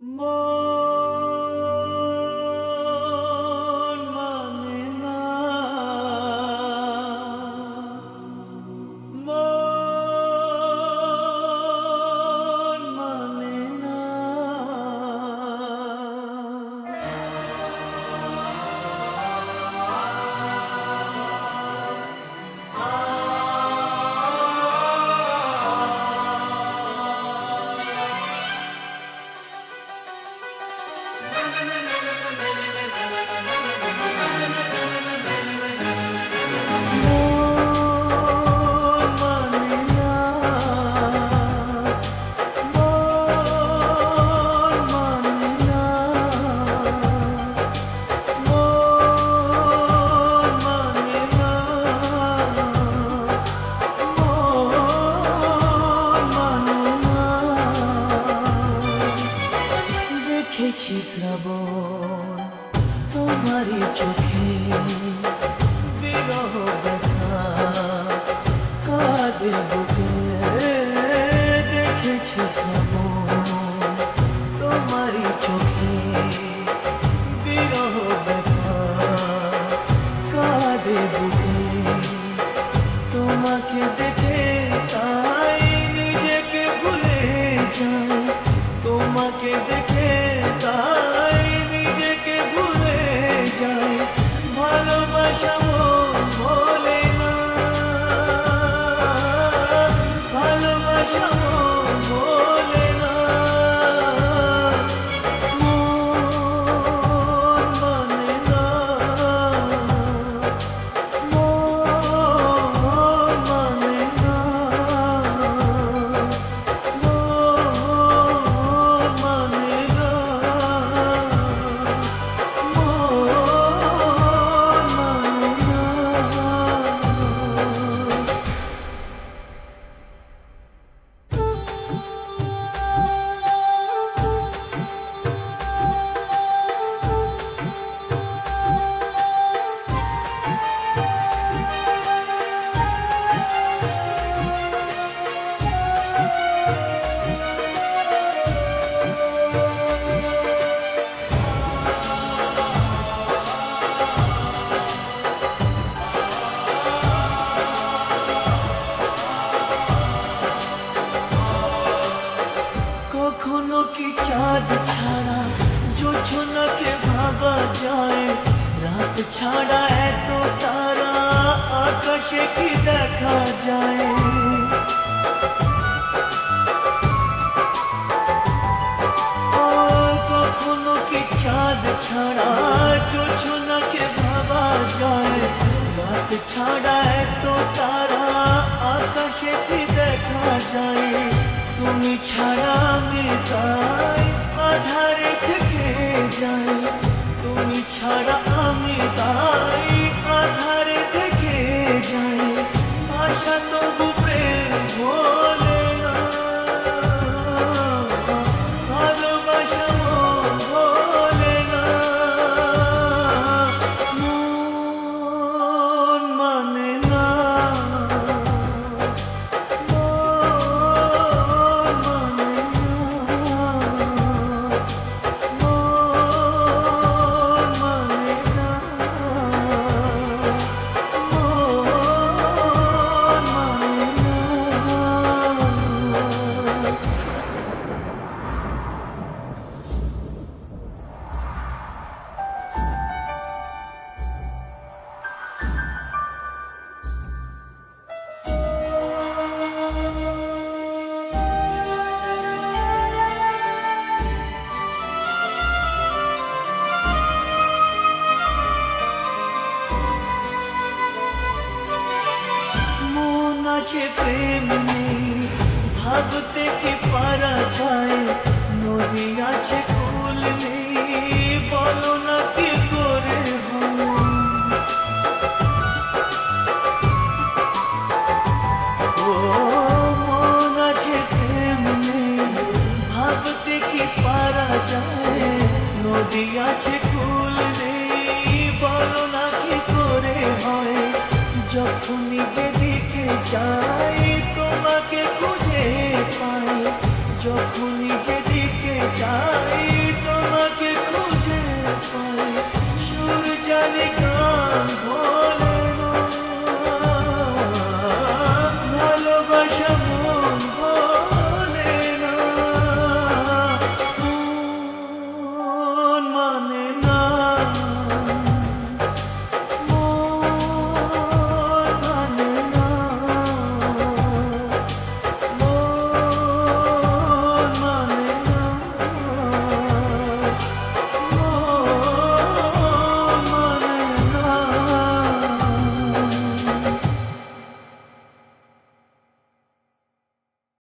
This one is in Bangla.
মন মানে না, মন মানে না। দেখেছি শ্রাবণ তোমারই চোখে, বিরহ ব্যথা কাঁদে বুকে। দেখেছি শ্রাবণ তোমারই চোখে, বিরহ ব্যথা কাঁদে বুকে। তোমাকে দেখে তাই নিজেকে ভুলে যাই, তোমাকে দেখে তাই নিজেকে ভুলে যাই। ভালোবাসা মন বলে না, ভালোবাসা মন বলে না। মন মানে না, মন মানে না, মন মানে না, মন মানে না। কখনো কি চাঁদ ছাড়া জোছনাকে ভাবা যায়? রাত ছাড়া এত তারা আকাশে কি দেখা যায়? ও কখনো কি চাঁদ ছাড়া জোছনাকে ভাবা যায়? রাত ছাড়া এত তারা আকাশে কি দেখা যায়? তুমি ছাড়া আমি তাই আধারে থেকে যাই, তুমি ছাড়া আমি তাই আধারে থেকে যাই। আশা তবু প্রেম বলে না, ভালোবাসা মন বলে না। মন মানে না, আছে প্রেম নেই, ভাবতে কি পারা যায়? নদী আছে কুল নেই, বলো না কি করে হয়? ও মন আছে প্রেম নেই, ভাবতে কি পারা যায়? নদী আছে কুল নেই, বলো না কি করে হয়? যখন নিজে দিকে যায়